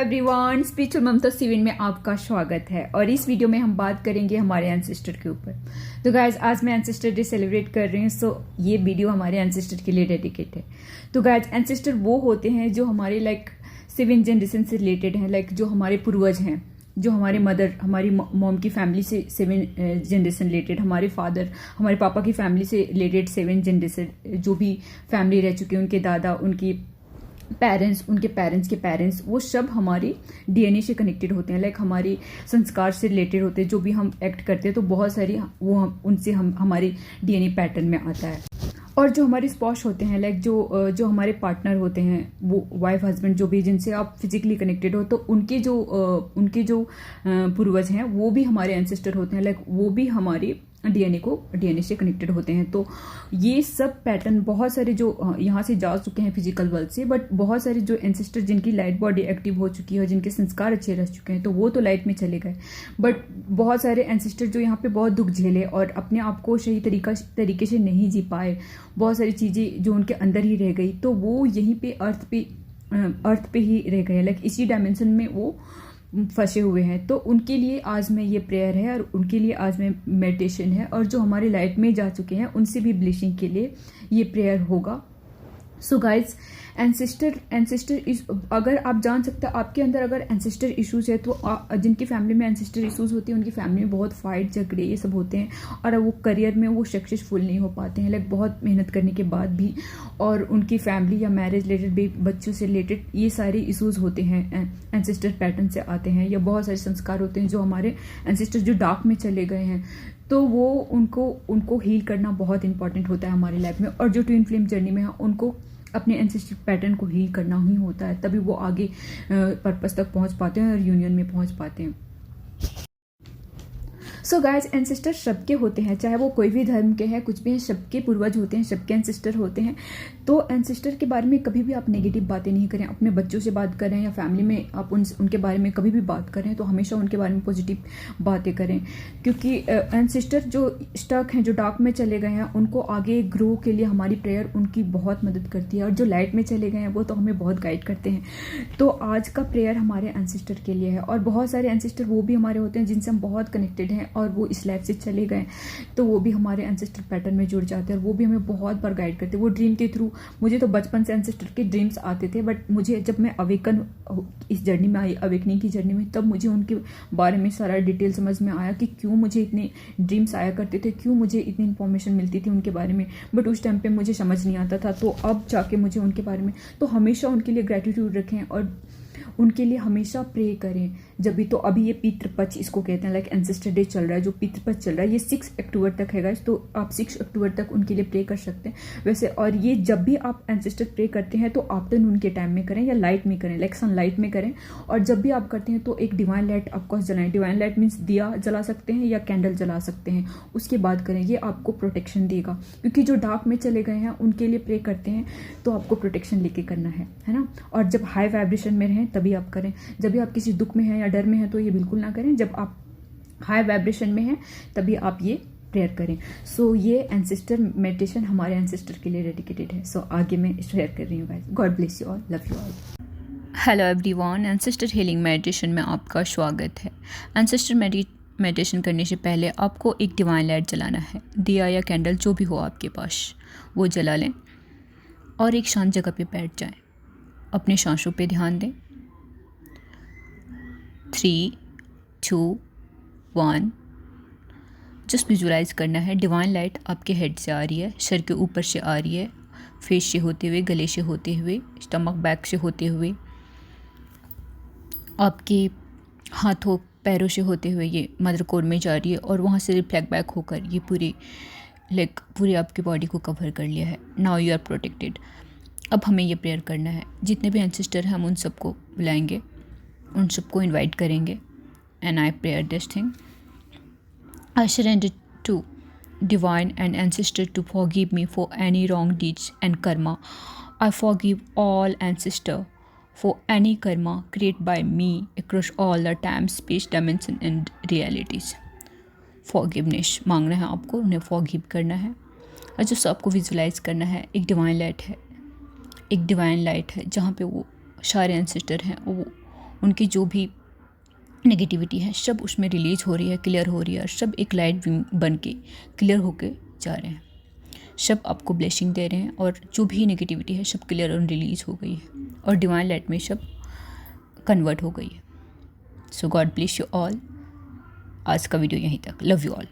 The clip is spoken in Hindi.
एवरीवन, स्पिरिचुअल ममता सिविन में आपका स्वागत है। और इस वीडियो में हम बात करेंगे हमारे एंसेस्टर के ऊपर। तो गाइज, आज मैं एंसेस्टर डे सेलिब्रेट कर रही हूँ, सो ये वीडियो हमारे एंसेस्टर के लिए डेडिकेट है। तो गाइज, एंसेस्टर वो होते हैं जो हमारे सेवन जनरेशन से रिलेटेड हैं, जो हमारे पूर्वज हैं, जो हमारे मदर, हमारी मॉम की फैमिली से 7 जनरेशन रिलेटेड, हमारे फादर, हमारे पापा की फैमिली से रिलेटेड 7 जनरेशन जो भी फैमिली रह चुके हैं, उनके दादा, उनकी पेरेंट्स, उनके पेरेंट्स के पेरेंट्स, वो सब हमारी डीएनए से कनेक्टेड होते हैं। हमारी संस्कार से रिलेटेड होते हैं। जो भी हम एक्ट करते हैं तो बहुत सारी उनसे हमारे डीएनए पैटर्न में आता है। और जो हमारे स्पॉश होते हैं, जो हमारे पार्टनर होते हैं, वो वाइफ हस्बैंड जो भी, जिनसे आप फिजिकली कनेक्टेड हो, तो उनके जो पूर्वज हैं वो भी हमारे एंसेस्टर होते हैं। वो भी हमारी डीएनए से कनेक्टेड होते हैं। तो ये सब पैटर्न बहुत सारे जो यहाँ से जा चुके हैं फिजिकल वर्ल्ड से, बट बहुत सारे जो एंसेस्टर जिनकी लाइट बॉडी एक्टिव हो चुकी है, जिनके संस्कार अच्छे रह चुके हैं, तो वो तो लाइट में चले गए। बट बहुत सारे एंसेस्टर जो यहाँ पे बहुत दुख झेले और अपने आप को सही तरीके से नहीं जी पाए, बहुत सारी चीजें जो उनके अंदर ही रह गई, तो वो यहीं पे अर्थ पे ही रह गए। इसी डायमेंशन में वो फंसे हुए हैं। तो उनके लिए आज में ये प्रेयर है और उनके लिए आज में मेडिटेशन है। और जो हमारे लाइट में जा चुके हैं उनसे भी ब्लेसिंग के लिए ये प्रेयर होगा। सो गाइज, एंसेस्टर अगर आप जान सकते हैं, आपके अंदर अगर एंसेस्टर इश्यूज है, तो जिनकी फैमिली में एंसेस्टर इश्यूज होती है, उनकी फैमिली में बहुत फाइट झगड़े ये सब होते हैं, और वो करियर में वो सक्सेसफुल नहीं हो पाते हैं, बहुत मेहनत करने के बाद भी। और उनकी फैमिली या मैरिज रिलेटेड, बच्चों से रिलेटेड ये सारे इश्यूज होते हैं, एंसेस्टर पैटर्न से आते हैं, या बहुत सारे संस्कार होते हैं जो हमारे एंसेस्टर जो डार्क में चले गए हैं, तो वो उनको हील करना बहुत इंपॉर्टेंट होता है हमारी लाइफ में। और जो ट्विन फ्लेम जर्नी में है, उनको अपने एंसेस्टर पैटर्न को हील करना ही होता है, तभी वो आगे पर्पस तक पहुंच पाते हैं और यूनियन में पहुंच पाते हैं। सो गाइज, एंसेस्टर सबके होते हैं, चाहे वो कोई भी धर्म के हैं, कुछ भी हैं, सबके पूर्वज होते हैं, सबके एंसेस्टर होते हैं। तो एंसेस्टर के बारे में कभी भी आप नेगेटिव बातें नहीं करें। अपने बच्चों से बात करें या फैमिली में आप उनके बारे में कभी भी बात करें, तो हमेशा उनके बारे में पॉजिटिव बातें करें, क्योंकि एंसेस्टर जो स्टक हैं, जो डार्क में चले गए हैं, उनको आगे ग्रो के लिए हमारी प्रेयर उनकी बहुत मदद करती है। और जो लाइट में चले गए हैं वो तो हमें बहुत गाइड करते हैं। तो आज का प्रेयर हमारे एंसेस्टर के लिए है। और बहुत सारे एंसेस्टर वो भी हमारे होते हैं जिनसे हम बहुत कनेक्टेड हैं और वो इस लाइफ से चले गए, तो वो भी हमारे एंसेस्टर पैटर्न में जुड़ जाते हैं और वो भी हमें बहुत बार गाइड करते हैं। वो ड्रीम के थ्रू, मुझे तो बचपन से एंसेस्टर के ड्रीम्स आते थे, बट मुझे जब मैं इस जर्नी में आई, अवेकनिंग की जर्नी में, तब मुझे उनके बारे में सारा डिटेल समझ में आया कि क्यों मुझे इतने ड्रीम्स आया करते थे, क्यों मुझे इतनी इन्फॉर्मेशन मिलती थी उनके बारे में, बट उस टाइम पे मुझे समझ नहीं आता था। तो अब जाके मुझे उनके बारे में, तो हमेशा उनके लिए ग्रेटिट्यूड रखें और उनके लिए हमेशा प्रे करें। जब भी, तो अभी ये पितृपक्ष इसको कहते हैं, एंसेस्टर डे चल रहा है, जो पितृपक्ष चल रहा है, ये 6 अक्टूबर तक है गाइस। तो आप 6 अक्टूबर तक उनके लिए प्रे कर सकते हैं वैसे। और ये जब भी आप एंसेस्टर प्रे करते हैं तो आफ्टरनून के टाइम में करें या लाइट में करें, सनलाइट में करें। और जब भी आप करते हैं तो एक डिवाइन लाइट आपको जलाएं। डिवाइन लाइट मीन्स दिया जला सकते हैं या कैंडल जला सकते हैं, उसके बाद करें। ये आपको प्रोटेक्शन देगा, क्योंकि जो डार्क में चले गए हैं उनके लिए प्रे करते हैं तो आपको प्रोटेक्शन लेके करना है ना। और जब हाई वाइब्रेशन में रहें तभी आप करें। जब भी आप किसी दुख में हैं या डर में हैं तो ये बिल्कुल ना करें। जब आप हाई वाइब्रेशन में हैं तभी आप ये प्रेयर करें। सो ये एंसेस्टर मेडिटेशन हमारे एंसेस्टर के लिए डेडिकेटेड है। सो आगे मैं शेयर कर रही हूँ guys. God bless you all, love you all. Hello everyone, ancestor healing meditation में आपका स्वागत है। एंसेस्टर मेडिटेशन करने से पहले आपको एक डिवाइन लाइट जलाना है। दिया या कैंडल जो भी हो आपके पास, वो जला लें और एक शांत जगह पे बैठ जाएं। अपने सांसों पे ध्यान दें। 3, 2, 1। जस्ट विजुलाइज करना है डिवाइन लाइट आपके हेड से आ रही है, सर के ऊपर से आ रही है, फेस से होते हुए, गले से होते हुए, स्टमक बैक से होते हुए, आपके हाथों पैरों से होते हुए ये मदर कोर में जा रही है और वहाँ से रिफ्लेक्ट बैक होकर ये पूरी आपकी बॉडी को कवर कर लिया है। Now you are protected. अब हमें ये प्रेयर करना है। जितने भी एंसेस्टर हैं हम उन सबको बुलाएंगे, उन सबको इनवाइट करेंगे। And I prayer this thing. I surrender to divine and ancestor to forgive me for any wrong deeds and karma. I forgive all ancestor for any karma created by me across all the time, space, dimension and realities. Forgiveness मांगना है आपको, उन्हें forgive करना है। और जो सबको विजुलाइज करना है, एक डिवाइन लाइट है जहाँ पे वो सारे एंसेस्टर हैं, वो उनकी जो भी नेगेटिविटी है सब उसमें रिलीज हो रही है, क्लियर हो रही है, और सब एक लाइट बन के क्लियर होके जा रहे हैं। सब आपको ब्लेसिंग दे रहे हैं और जो भी नेगेटिविटी है सब क्लियर और रिलीज हो गई है और डिवाइन लाइट में सब कन्वर्ट हो गई है। सो गॉड ब्लेस यू ऑल। आज का वीडियो यहीं तक। Love you all.